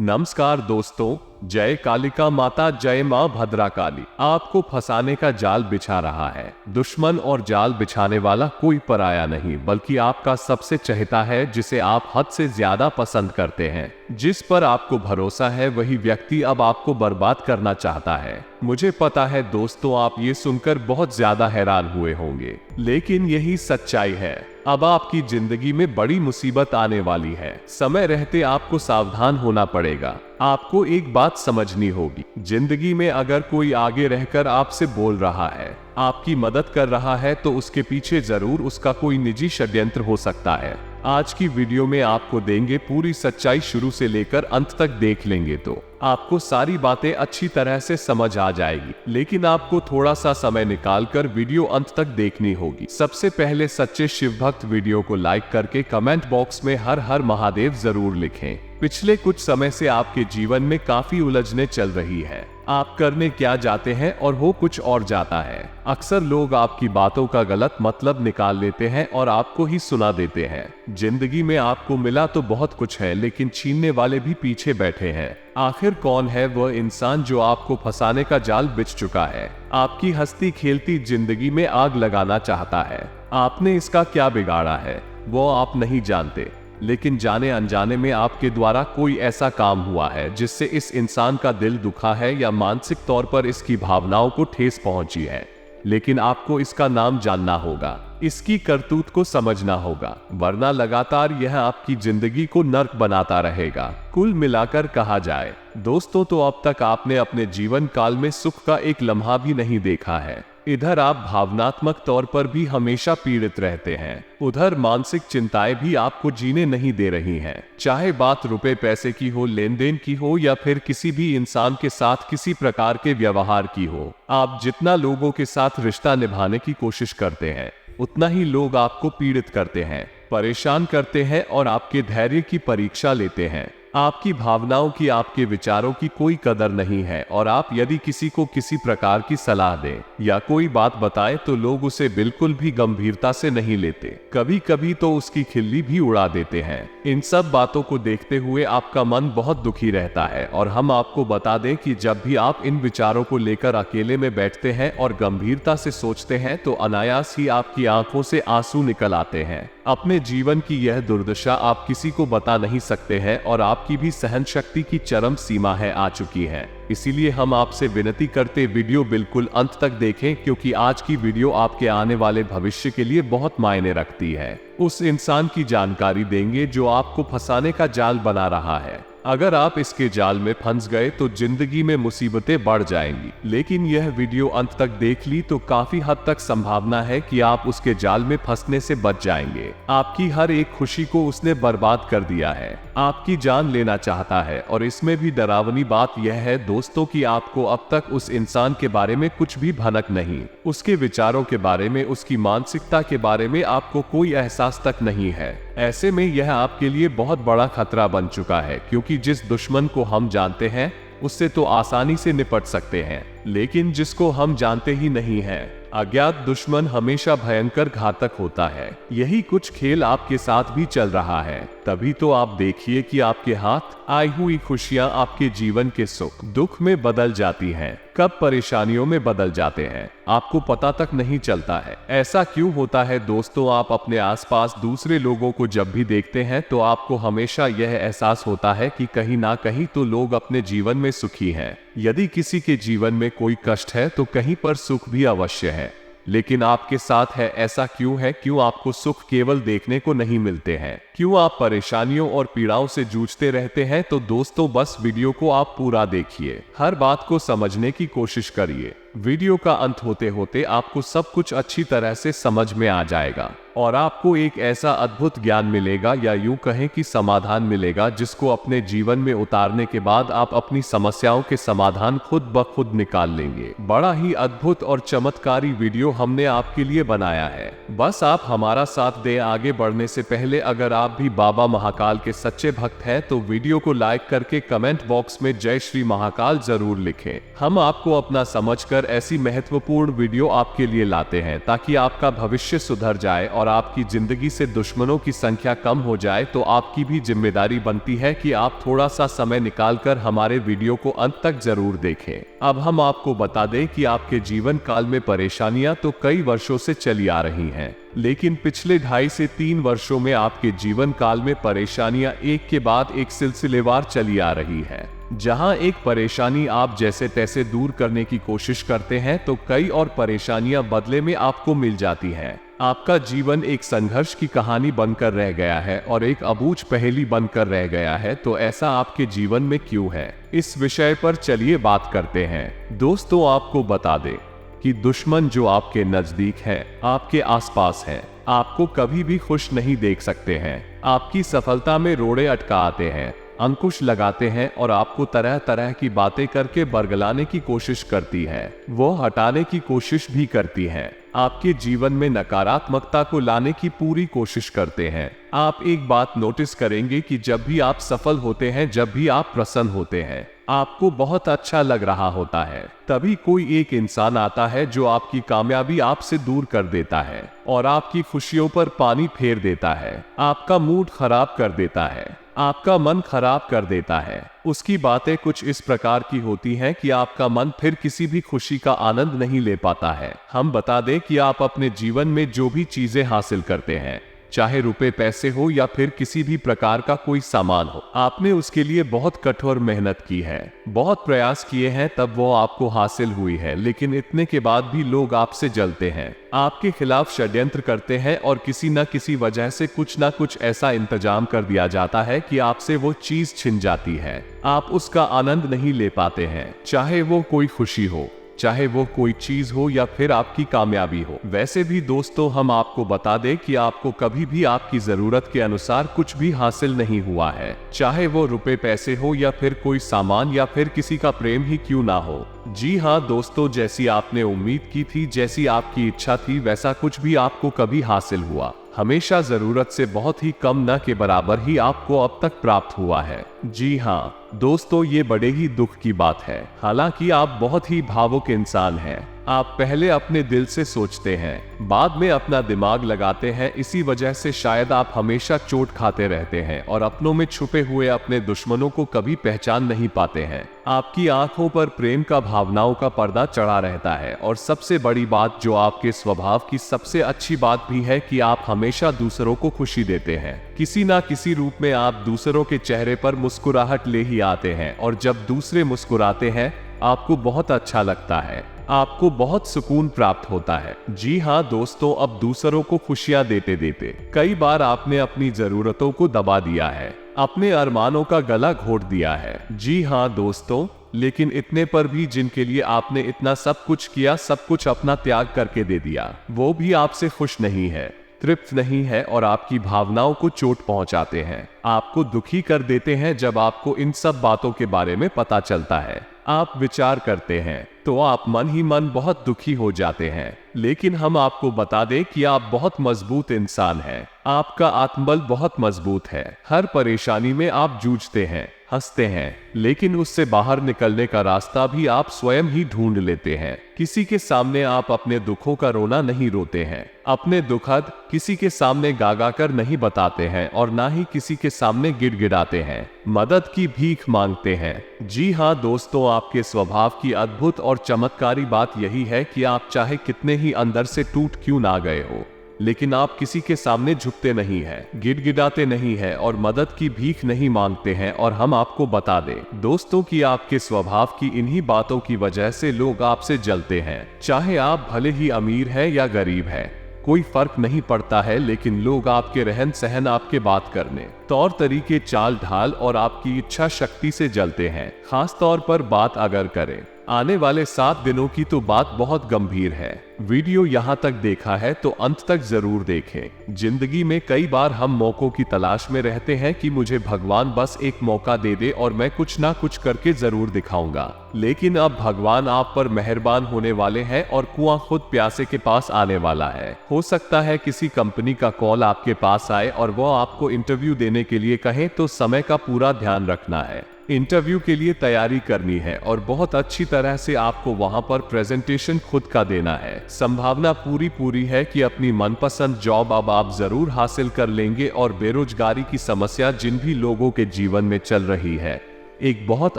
नमस्कार दोस्तों, जय कालिका माता, जय मां भद्रा काली। आपको फंसाने का जाल बिछा रहा है। दुश्मन और जाल बिछाने वाला कोई पराया नहीं, बल्कि आपका सबसे चहेता है, जिसे आप हद से ज्यादा पसंद करते हैं। जिस पर आपको भरोसा है वही व्यक्ति अब आपको बर्बाद करना चाहता है। मुझे पता है दोस्तों, आप ये सुनकर बहुत ज्यादा हैरान हुए होंगे, लेकिन यही सच्चाई है। अब आपकी जिंदगी में बड़ी मुसीबत आने वाली है। समय रहते आपको सावधान होना पड़ेगा। आपको एक बात समझनी होगी, जिंदगी में अगर कोई आगे रहकर आपसे बोल रहा है, आपकी मदद कर रहा है, तो उसके पीछे जरूर उसका कोई निजी षड्यंत्र हो सकता है। आज की वीडियो में आपको देंगे पूरी सच्चाई, शुरू से लेकर अंत तक देख लेंगे तो आपको सारी बातें अच्छी तरह से समझ आ जाएगी। लेकिन आपको थोड़ा सा समय निकालकर वीडियो अंत तक देखनी होगी। सबसे पहले सच्चे शिव भक्त वीडियो को लाइक करके कमेंट बॉक्स में हर हर महादेव जरूर लिखें। पिछले कुछ समय से आपके जीवन में काफी उलझने चल रही है। आप करने क्या जाते हैं और हो कुछ और जाता है। अक्सर लोग आपकी बातों का गलत मतलब निकाल लेते हैं और आपको ही सुना देते हैं। जिंदगी में आपको मिला तो बहुत कुछ है, लेकिन छीनने वाले भी पीछे बैठे हैं। आखिर कौन है वह इंसान जो आपको फंसाने का जाल बिछ चुका है, आपकी हंसती खेलती जिंदगी में आग लगाना चाहता है? आपने इसका क्या बिगाड़ा है वो आप नहीं जानते, लेकिन जाने अनजाने में आपके द्वारा कोई ऐसा काम हुआ है जिससे इस इंसान का दिल दुखा है, या मानसिक तौर पर इसकी भावनाओं को ठेस पहुंची है। लेकिन आपको इसका नाम जानना होगा, इसकी करतूत को समझना होगा, वरना लगातार यह आपकी जिंदगी को नर्क बनाता रहेगा। कुल मिलाकर कहा जाए दोस्तों, तो अब तक आपने अपने जीवन काल में सुख का एक लम्हा भी नहीं देखा है। इधर आप भावनात्मक तौर पर भी हमेशा पीड़ित रहते हैं, उधर मानसिक चिंताएं भी आपको जीने नहीं दे रही हैं। चाहे बात रुपए पैसे की हो, लेन देन की हो, या फिर किसी भी इंसान के साथ किसी प्रकार के व्यवहार की हो। आप जितना लोगों के साथ रिश्ता निभाने की कोशिश करते हैं, उतना ही लोग आपको पीड़ित करते हैं, परेशान करते हैं और आपके धैर्य की परीक्षा लेते हैं। आपकी भावनाओं की, आपके विचारों की कोई कदर नहीं है, और आप यदि किसी को किसी प्रकार की सलाह दें या कोई बात बताएं तो लोग उसे बिल्कुल भी गंभीरता से नहीं लेते। कभी कभी तो उसकी खिल्ली भी उड़ा देते हैं। इन सब बातों को देखते हुए आपका मन बहुत दुखी रहता है, और हम आपको बता दें कि जब भी आप इन विचारों को लेकर अकेले में बैठते हैं और गंभीरता से सोचते हैं, तो अनायास ही आपकी आंखों से आंसू निकल आते हैं। अपने जीवन की यह दुर्दशा आप किसी को बता नहीं सकते हैं, और आपकी भी सहन शक्ति की चरम सीमा है आ चुकी है। इसीलिए हम आपसे विनती करते वीडियो बिल्कुल अंत तक देखें, क्योंकि आज की वीडियो आपके आने वाले भविष्य के लिए बहुत मायने रखती है। उस इंसान की जानकारी देंगे जो आपको फंसाने का जाल बना रहा है। अगर आप इसके जाल में फंस गए तो जिंदगी में मुसीबतें बढ़ जाएंगी, लेकिन यह वीडियो अंत तक देख ली तो काफी हद तक संभावना है कि आप उसके जाल में फंसने से बच जाएंगे। आपकी हर एक खुशी को उसने बर्बाद कर दिया है, आपकी जान लेना चाहता है। और इसमें भी डरावनी बात यह है दोस्तों कि आपको अब तक उस इंसान के बारे में कुछ भी भनक नहीं, उसके विचारों के बारे में, उसकी मानसिकता के बारे में आपको कोई एहसास तक नहीं है। ऐसे में यह आपके लिए बहुत बड़ा खतरा बन चुका है, क्योंकि जिस दुश्मन को हम जानते हैं उससे तो आसानी से निपट सकते हैं, लेकिन जिसको हम जानते ही नहीं हैं, अज्ञात दुश्मन हमेशा भयंकर घातक होता है। यही कुछ खेल आपके साथ भी चल रहा है। तभी तो आप देखिए कि आपके हाथ आई हुई खुशियां आपके जीवन के सुख दुख में बदल जाती हैं, कब परेशानियों में बदल जाते हैं, आपको पता तक नहीं चलता है। ऐसा क्यों होता है दोस्तों? आप अपने आसपास दूसरे लोगों को जब भी देखते हैं तो आपको हमेशा यह एहसास होता है कि कहीं ना कहीं तो लोग अपने जीवन में सुखी हैं। यदि किसी के जीवन में कोई कष्ट है तो कहीं पर सुख भी अवश्य है, लेकिन आपके साथ है ऐसा क्यों है? क्यों आपको सुख केवल देखने को नहीं मिलते हैं? क्यों आप परेशानियों और पीड़ाओं से जूझते रहते हैं? तो दोस्तों बस वीडियो को आप पूरा देखिए, हर बात को समझने की कोशिश करिए। वीडियो का अंत होते होते आपको सब कुछ अच्छी तरह से समझ में आ जाएगा, और आपको एक ऐसा अद्भुत ज्ञान मिलेगा, या यूं कहें कि समाधान मिलेगा, जिसको अपने जीवन में उतारने के बाद आप अपनी समस्याओं के समाधान खुद ब खुद निकाल लेंगे। बड़ा ही अद्भुत और चमत्कारी वीडियो हमने आपके लिए बनाया है। बस आप हमारा साथ दें। आगे बढ़ने से पहले अगर आप आप भी बाबा महाकाल के सच्चे भक्त हैं तो वीडियो को लाइक करके कमेंट बॉक्स में जय श्री महाकाल जरूर लिखें। हम आपको अपना समझकर ऐसी महत्वपूर्ण वीडियो आपके लिए लाते हैं ताकि आपका भविष्य सुधर जाए और आपकी जिंदगी से दुश्मनों की संख्या कम हो जाए। तो आपकी भी जिम्मेदारी बनती है कि आप थोड़ा सा समय निकालकर हमारे वीडियो को अंत तक जरूर देखें। अब हम आपको बता दें कि आपके जीवन काल में परेशानियां तो कई वर्षों से चली आ रही हैं, लेकिन पिछले 2.5 से 3 वर्षों में आपके जीवन काल में परेशानियां एक के बाद एक सिलसिलेवार चली आ रही है। जहां एक परेशानी आप जैसे तैसे दूर करने की कोशिश करते हैं तो कई और परेशानियां बदले में आपको मिल जाती हैं। आपका जीवन एक संघर्ष की कहानी बनकर रह गया है और एक अबूझ पहेली बनकर रह गया है। तो ऐसा आपके जीवन में क्यों है, इस विषय पर चलिए बात करते हैं। दोस्तों, आपको बता दें कि दुश्मन जो आपके नजदीक है, आपके आसपास है, आपको कभी भी खुश नहीं देख सकते हैं। आपकी सफलता में रोड़े अटका आते हैं, अंकुश लगाते हैं और आपको तरह तरह की बातें करके बरगलाने की कोशिश करती है। वो हटाने की कोशिश भी करती है। आपके जीवन में नकारात्मकता को लाने की पूरी कोशिश करते हैं। आप एक बात नोटिस करेंगे कि जब भी आप सफल होते हैं, जब भी आप प्रसन्न होते हैं, आपको बहुत अच्छा लग रहा होता है, तभी कोई एक इंसान आता है जो आपकी कामयाबी आपसे दूर कर देता है और आपकी खुशियों पर पानी फेर देता है, आपका मूड खराब कर देता है, आपका मन खराब कर देता है। उसकी बातें कुछ इस प्रकार की होती हैं कि आपका मन फिर किसी भी खुशी का आनंद नहीं ले पाता है। हम बता दें कि आप अपने जीवन में जो भी चीजें हासिल करते हैं, चाहे रुपए पैसे हो या फिर किसी भी प्रकार का कोई सामान हो, आपने उसके लिए बहुत कठोर मेहनत की है, बहुत प्रयास किए हैं, तब वो आपको हासिल हुई है। लेकिन इतने के बाद भी लोग आपसे जलते हैं, आपके खिलाफ षड्यंत्र करते हैं और किसी न किसी वजह से कुछ न कुछ ऐसा इंतजाम कर दिया जाता है कि आपसे वो चीज छिन जाती है। आप उसका आनंद नहीं ले पाते हैं, चाहे वो कोई खुशी हो, चाहे वो कोई चीज हो या फिर आपकी कामयाबी हो। वैसे भी दोस्तों, हम आपको बता दें कि आपको कभी भी आपकी जरूरत के अनुसार कुछ भी हासिल नहीं हुआ है, चाहे वो रुपए पैसे हो या फिर कोई सामान या फिर किसी का प्रेम ही क्यों ना हो। जी हाँ दोस्तों, जैसी आपने उम्मीद की थी, जैसी आपकी इच्छा थी, वैसा कुछ भी आपको कभी हासिल हुआ हमेशा जरूरत से बहुत ही कम न के बराबर ही आपको अब तक प्राप्त हुआ है। जी हाँ दोस्तों, ये बड़े ही दुख की बात है। हालांकि आप बहुत ही भावुक इंसान हैं, आप पहले अपने दिल से सोचते हैं, बाद में अपना दिमाग लगाते हैं। इसी वजह से शायद आप हमेशा चोट खाते रहते हैं और अपनों में छुपे हुए अपने दुश्मनों को कभी पहचान नहीं पाते हैं। आपकी आंखों पर प्रेम का भावनाओं का पर्दा चढ़ा रहता है और सबसे बड़ी बात जो आपके स्वभाव की सबसे अच्छी बात भी है कि आप हमेशा दूसरों को खुशी देते हैं। किसी ना किसी रूप में आप दूसरों के चेहरे पर मुस्कुराहट ले ही आते हैं और जब दूसरे मुस्कुराते हैं आपको बहुत अच्छा लगता है, आपको बहुत सुकून प्राप्त होता है। जी हाँ दोस्तों, अब दूसरों को खुशियां देते देते कई बार आपने अपनी जरूरतों को दबा दिया है, अपने अरमानों का गला घोट दिया है। जी हाँ दोस्तों, लेकिन इतने पर भी जिनके लिए आपने इतना सब कुछ किया, सब कुछ अपना त्याग करके दे दिया, वो भी आपसे खुश नहीं है, तृप्त नहीं है और आपकी भावनाओं को चोट पहुंचाते हैं, आपको दुखी कर देते हैं। जब आपको इन सब बातों के बारे में पता चलता है, आप विचार करते हैं, तो आप मन ही मन बहुत दुखी हो जाते हैं। लेकिन हम आपको बता दें कि आप बहुत मजबूत इंसान हैं, आपका आत्मबल बहुत मजबूत है। हर परेशानी में आप जूझते हैं, हंसते हैं, लेकिन उससे बाहर निकलने का रास्ता भी आप स्वयं ही ढूंढ लेते हैं। किसी के सामने आप अपने दुखों का रोना नहीं रोते हैं, अपने दुखद किसी के सामने गागा कर नहीं बताते हैं और ना ही किसी के सामने गिड़गिड़ाते हैं, मदद की भीख मांगते हैं। जी हाँ दोस्तों, आपके स्वभाव की अद्भुत और चमत्कारी बात यही है कि आप चाहे कितने ही अंदर से टूट क्यों ना गए हो, लेकिन आप किसी के सामने झुकते नहीं हैं, गिड़गिड़ाते नहीं हैं और मदद की भीख नहीं मांगते हैं। और हम आपको बता दें दोस्तों कि आपके स्वभाव की इन्हीं बातों की वजह से लोग आपसे जलते हैं। चाहे आप भले ही अमीर हैं या गरीब हैं, कोई फर्क नहीं पड़ता है, लेकिन लोग आपके रहन सहन, आपके बात करने, तौर तरीके, चाल ढाल और आपकी इच्छा शक्ति से जलते हैं। खास तौर पर बात अगर करें आने वाले 7 दिनों की तो बात बहुत गंभीर है। वीडियो यहाँ तक देखा है तो अंत तक जरूर देखें। जिंदगी में कई बार हम मौकों की तलाश में रहते हैं कि मुझे भगवान बस एक मौका दे दे और मैं कुछ ना कुछ करके जरूर दिखाऊंगा। लेकिन अब भगवान आप पर मेहरबान होने वाले हैं और कुआं खुद प्यासे के पास आने वाला है। हो सकता है किसी कंपनी का कॉल आपके पास आए और वो आपको इंटरव्यू देने के लिए कहें, तो समय का पूरा ध्यान रखना है। इंटरव्यू के लिए तैयारी करनी है और बहुत अच्छी तरह से आपको वहां पर प्रेजेंटेशन खुद का देना है। संभावना पूरी है कि अपनी मनपसंद जॉब अब आप जरूर हासिल कर लेंगे और बेरोजगारी की समस्या जिन भी लोगों के जीवन में चल रही है, एक बहुत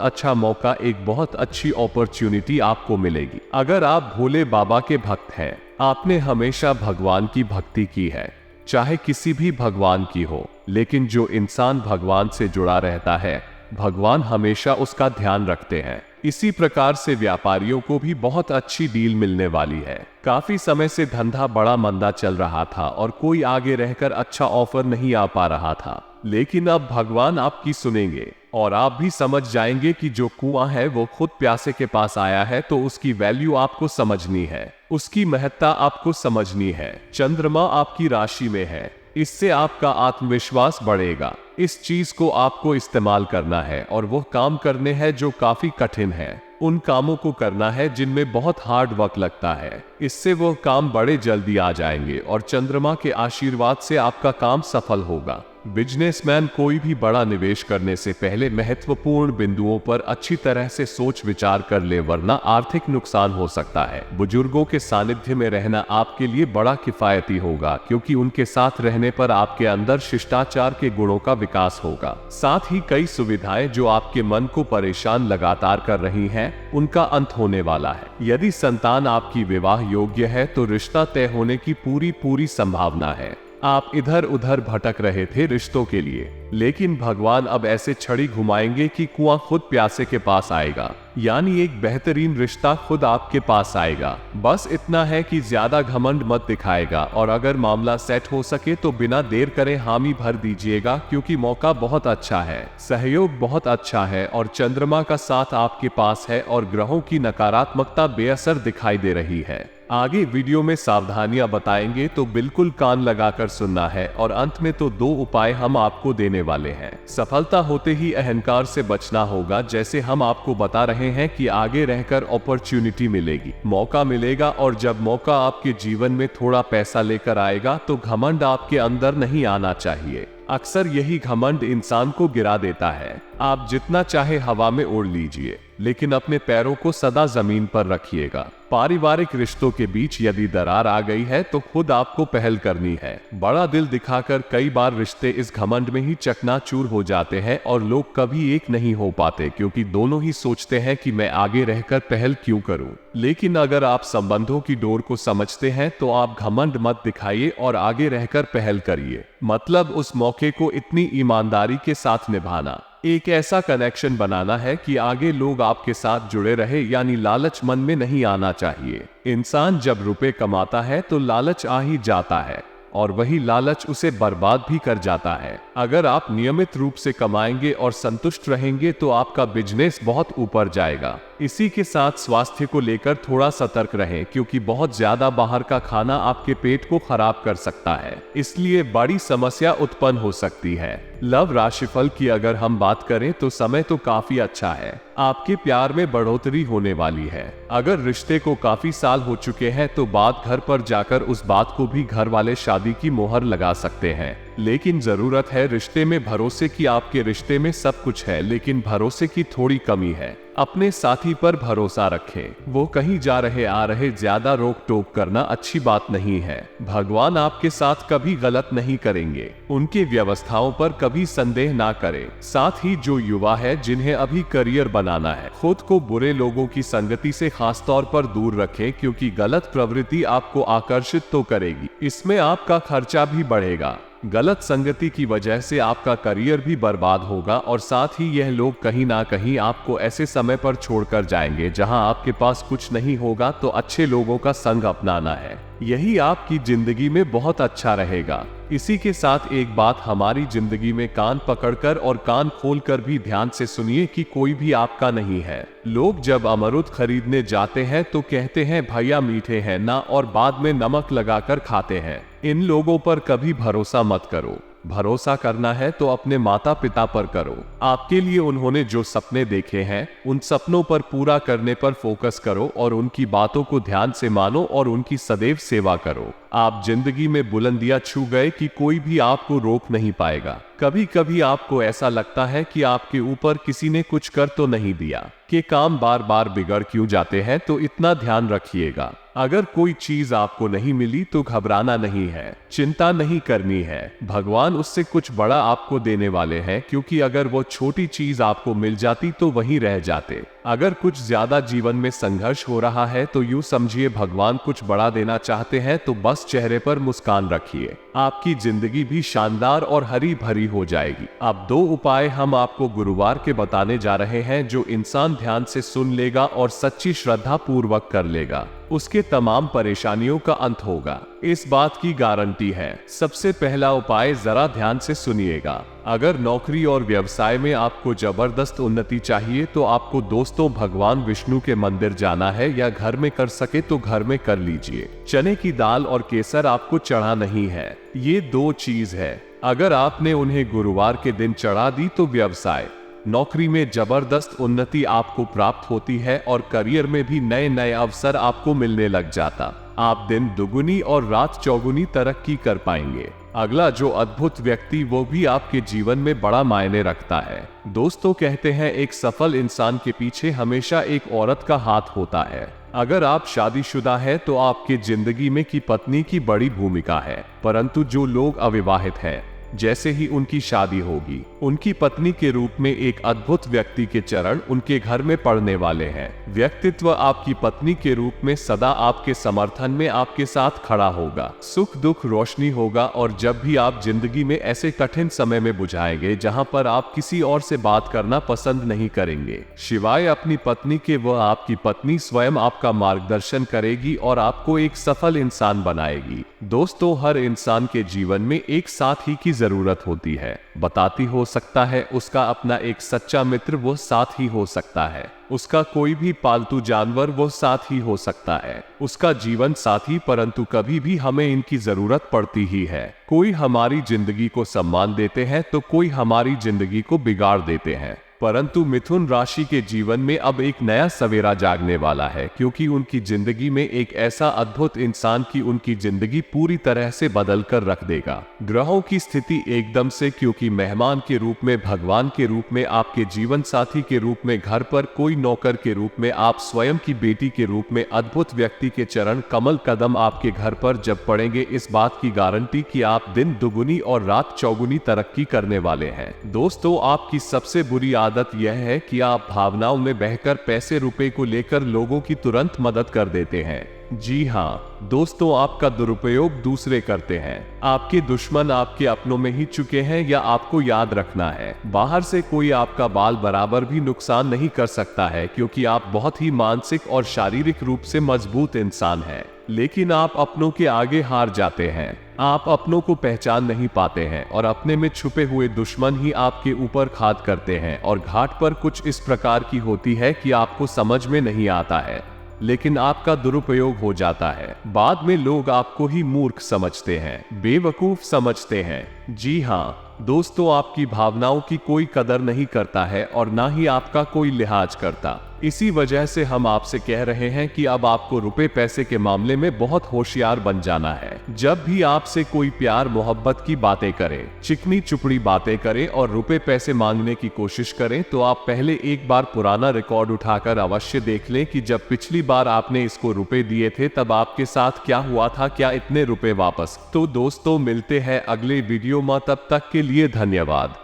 अच्छा मौका, एक बहुत अच्छी अपॉर्चुनिटी आपको मिलेगी। अगर आप भोले बाबा के भक्त हैं, आपने हमेशा भगवान की भक्ति की है, चाहे किसी भी भगवान की हो, लेकिन जो इंसान भगवान से जुड़ा रहता है, भगवान हमेशा उसका ध्यान रखते हैं। इसी प्रकार से व्यापारियों को भी बहुत अच्छी डील मिलने वाली है। काफी समय से धंधा बड़ा मंदा चल रहा था और कोई आगे रहकर अच्छा ऑफर नहीं आ पा रहा था, लेकिन अब भगवान आपकी सुनेंगे और आप भी समझ जाएंगे कि जो कुआं है वो खुद प्यासे के पास आया है, तो उसकी वैल्यू आपको समझनी है, उसकी महत्ता आपको समझनी है। चंद्रमा आपकी राशि में है, इससे आपका आत्मविश्वास बढ़ेगा। इस चीज को आपको इस्तेमाल करना है और वो काम करने हैं जो काफी कठिन है। उन कामों को करना है जिनमें बहुत हार्ड वर्क लगता है। इससे वो काम बड़े जल्दी आ जाएंगे और चंद्रमा के आशीर्वाद से आपका काम सफल होगा। बिजनेसमैन कोई भी बड़ा निवेश करने से पहले महत्वपूर्ण बिंदुओं पर अच्छी तरह से सोच विचार कर ले, वरना आर्थिक नुकसान हो सकता है। बुजुर्गों के सानिध्य में रहना आपके लिए बड़ा किफायती होगा, क्योंकि उनके साथ रहने पर आपके अंदर शिष्टाचार के गुणों का विकास होगा। साथ ही कई सुविधाएं जो आपके मन को परेशान लगातार कर रही हैं, उनका अंत होने वाला है। यदि संतान आपकी विवाह योग्य है तो रिश्ता तय होने की पूरी संभावना है। आप इधर उधर भटक रहे थे रिश्तों के लिए, लेकिन भगवान अब ऐसे छड़ी घुमाएंगे कि कुआं खुद प्यासे के पास आएगा, यानी एक बेहतरीन रिश्ता खुद आपके पास आएगा। बस इतना है कि ज्यादा घमंड मत दिखाएगा और अगर मामला सेट हो सके तो बिना देर करे हामी भर दीजिएगा, क्योंकि मौका बहुत अच्छा है, सहयोग बहुत अच्छा है और चंद्रमा का साथ आपके पास है और ग्रहों की नकारात्मकता बेअसर दिखाई दे रही है। आगे वीडियो में सावधानियां बताएंगे, तो बिल्कुल कान लगाकर सुनना है और अंत में तो 2 उपाय हम आपको देने वाले हैं। सफलता होते ही अहंकार से बचना होगा, जैसे हम आपको बता रहे हैं कि आगे रहकर अपॉर्चुनिटी मिलेगी, मौका मिलेगा, और जब मौका आपके जीवन में थोड़ा पैसा लेकर आएगा तो घमंड आपके अंदर नहीं आना चाहिए। अक्सर यही घमंड इंसान को गिरा देता है। आप जितना चाहे हवा में उड़ लीजिए, लेकिन अपने पैरों को सदा जमीन पर रखिएगा। पारिवारिक रिश्तों के बीच यदि दरार आ गई है तो खुद आपको पहल करनी है। बड़ा दिल दिखाकर कई बार रिश्ते इस घमंड में ही चकनाचूर हो जाते हैं और लोग कभी एक नहीं हो पाते, क्योंकि दोनों ही सोचते हैं कि मैं आगे रहकर पहल क्यों करूं। लेकिन अगर आप संबंधों की डोर को समझते हैं तो आप घमंड मत दिखाइए और आगे रहकर पहल करिए। मतलब उस मौके को इतनी ईमानदारी के साथ निभाना, एक ऐसा कनेक्शन बनाना है कि आगे लोग आपके साथ जुड़े रहे, यानी लालच मन में नहीं आना चाहिए। इंसान जब रुपए कमाता है तो लालच आ ही जाता है और वही लालच उसे बर्बाद भी कर जाता है। अगर आप नियमित रूप से कमाएंगे और संतुष्ट रहेंगे तो आपका बिजनेस बहुत ऊपर जाएगा। इसी के साथ स्वास्थ्य को लेकर थोड़ा सतर्क रहें, क्योंकि बहुत ज्यादा बाहर का खाना आपके पेट को खराब कर सकता है, इसलिए बड़ी समस्या उत्पन्न हो सकती है। लव राशिफल की अगर हम बात करें तो समय तो काफी अच्छा है, आपके प्यार में बढ़ोतरी होने वाली है। अगर रिश्ते को काफी साल हो चुके हैं तो बात घर पर जाकर उस बात को भी घर वाले शादी की मोहर लगा सकते हैं। लेकिन जरूरत है रिश्ते में भरोसे की। आपके रिश्ते में सब कुछ है, लेकिन भरोसे की थोड़ी कमी है। अपने साथी पर भरोसा रखें, वो कहीं जा रहे आ रहे ज्यादा रोक टोक करना अच्छी बात नहीं है। भगवान आपके साथ कभी गलत नहीं करेंगे, उनके व्यवस्थाओं पर कभी संदेह ना करें। साथ ही जो युवा है जिन्हें अभी करियर बनाना है, खुद को बुरे लोगों की संगति से खास तौर पर दूर रखें, क्योंकि गलत प्रवृत्ति आपको आकर्षित तो करेगी, इसमें आपका खर्चा भी बढ़ेगा। गलत संगति की वजह से आपका करियर भी बर्बाद होगा और साथ ही यह लोग कहीं ना कहीं आपको ऐसे समय पर छोड़कर जाएंगे जहां आपके पास कुछ नहीं होगा। तो अच्छे लोगों का संग अपनाना है, यही आपकी जिंदगी में बहुत अच्छा रहेगा। इसी के साथ एक बात हमारी जिंदगी में कान पकड़कर और कान खोलकर भी ध्यान से सुनिए कि कोई भी आपका नहीं है। लोग जब अमरूद खरीदने जाते हैं तो कहते हैं भैया मीठे हैं ना, और बाद में नमक लगाकर खाते हैं। इन लोगों पर कभी भरोसा मत करो। भरोसा करना है तो अपने माता पिता पर करो। आपके लिए उन्होंने जो सपने देखे हैं उन सपनों पर पूरा करने पर फोकस करो और उनकी बातों को ध्यान से मानो और उनकी सदैव सेवा करो। आप जिंदगी में बुलंदियां छू गए कि कोई भी आपको रोक नहीं पाएगा। कभी कभी आपको ऐसा लगता है कि आपके ऊपर किसी ने कुछ कर तो नहीं दिया, कि काम बार बार बिगड़ क्यों जाते हैं, तो इतना ध्यान रखिएगा। अगर कोई चीज आपको नहीं मिली तो घबराना नहीं है, चिंता नहीं करनी है। भगवान उससे कुछ बड़ा आपको देने वाले हैं, क्योंकि अगर वो छोटी चीज आपको मिल जाती तो वहीं रह जाते। अगर कुछ ज्यादा जीवन में संघर्ष हो रहा है तो यूं समझिए भगवान कुछ बड़ा देना चाहते हैं, तो बस चेहरे पर मुस्कान रखिए। आपकी जिंदगी भी शानदार और हरी भरी हो जाएगी। अब 2 उपाय हम आपको गुरुवार के बताने जा रहे हैं, जो इंसान ध्यान से सुन लेगा और सच्ची श्रद्धा पूर्वक कर लेगा, उसके तमाम परेशानियों का अंत होगा। इस बात की गारंटी है। सबसे पहला उपाय जरा ध्यान से सुनिएगा। अगर नौकरी और व्यवसाय में आपको जबरदस्त उन्नति चाहिए तो आपको दोस्तों भगवान विष्णु के मंदिर जाना है, या घर में कर सके तो घर में कर लीजिए। चने की दाल और केसर आपको चढ़ा नहीं है, ये 2 चीज है। अगर आपने उन्हें गुरुवार के दिन चढ़ा दी तो व्यवसाय नौकरी में जबरदस्त उन्नति आपको प्राप्त होती है और करियर में भी नए नए अवसर आपको मिलने लग जाता। आप दिन दुगुनी और रात चौगुनी तरक्की कर पाएंगे। अगला जो अद्भुत व्यक्ति, वो भी आपके जीवन में बड़ा मायने रखता है। दोस्तों कहते हैं एक सफल इंसान के पीछे हमेशा एक औरत का हाथ होता है। अगर आप शादीशुदा हैं तो आपकी जिंदगी में की पत्नी की बड़ी भूमिका है, परंतु जो लोग अविवाहित हैं, जैसे ही उनकी शादी होगी, उनकी पत्नी के रूप में एक अद्भुत व्यक्ति के चरण उनके घर में पड़ने वाले हैं। व्यक्तित्व आपकी पत्नी के रूप में सदा आपके समर्थन में आपके साथ खड़ा होगा। सुख दुख रोशनी होगा, और जब भी आप जिंदगी में ऐसे कठिन समय में बुझाएंगे जहां पर आप किसी और से बात करना पसंद नहीं करेंगे, सिवाय अपनी पत्नी के, वह आपकी पत्नी स्वयं आपका मार्गदर्शन करेगी और आपको एक सफल इंसान बनाएगी। दोस्तों हर इंसान के जीवन में एक साथी की जरूरत होती है। बताती हो सकता है उसका अपना एक सच्चा मित्र, वो साथ ही हो सकता है। उसका कोई भी पालतू जानवर, वो साथ ही हो सकता है। उसका जीवन साथी, परंतु कभी भी हमें इनकी जरूरत पड़ती ही है। कोई हमारी जिंदगी को सम्मान देते हैं तो कोई हमारी जिंदगी को बिगाड़ देते हैं। परंतु मिथुन राशि के जीवन में अब एक नया सवेरा जागने वाला है, क्योंकि उनकी जिंदगी में एक ऐसा अद्भुत इंसान की उनकी जिंदगी पूरी तरह से बदल कर रख देगा। ग्रहों की स्थिति एकदम से, क्योंकि मेहमान के रूप में, भगवान के रूप में, आपके जीवन साथी के रूप में, घर पर कोई नौकर के रूप में, आप स्वयं की बेटी के रूप में अद्भुत व्यक्ति के चरण कमल कदम आपके घर पर जब पड़ेंगे, इस बात की गारंटी कि आप दिन दुगुनी और रात चौगुनी तरक्की करने वाले हैं। दोस्तों आपकी सबसे बुरी आदत यह है कि आप भावनाओं में बहकर पैसे रुपए को लेकर लोगों की तुरंत मदद कर देते हैं। जी हाँ दोस्तों, आपका दुरुपयोग दूसरे करते हैं। आपके दुश्मन आपके अपनों में ही चुके हैं, या आपको याद रखना है, बाहर से कोई आपका बाल बराबर भी नुकसान नहीं कर सकता है, क्योंकि आप बहुत ही मानसिक और शारीरिक रूप से मजबूत इंसान हैं। लेकिन आप अपनों के आगे हार जाते हैं। आप अपनों को पहचान नहीं पाते हैं और अपने में छुपे हुए दुश्मन ही आपके ऊपर घात करते हैं, और घाट पर कुछ इस प्रकार की होती है कि आपको समझ में नहीं आता है, लेकिन आपका दुरुपयोग हो जाता है। बाद में लोग आपको ही मूर्ख समझते हैं, बेवकूफ समझते हैं। जी हाँ दोस्तों, आपकी भावनाओं की कोई कदर नहीं करता है और ना ही आपका कोई लिहाज करता। इसी वजह से हम आपसे कह रहे हैं कि अब आपको रुपए पैसे के मामले में बहुत होशियार बन जाना है। जब भी आपसे कोई प्यार मोहब्बत की बातें करे, चिकनी चुपड़ी बातें करे और रुपए पैसे मांगने की कोशिश करें, तो आप पहले एक बार पुराना रिकॉर्ड उठाकर अवश्य देख लें कि जब पिछली बार आपने इसको रुपए दिए थे तब आपके साथ क्या हुआ था, क्या इतने रुपए वापस। तो दोस्तों मिलते हैं अगले वीडियो में, तब तक के लिए धन्यवाद।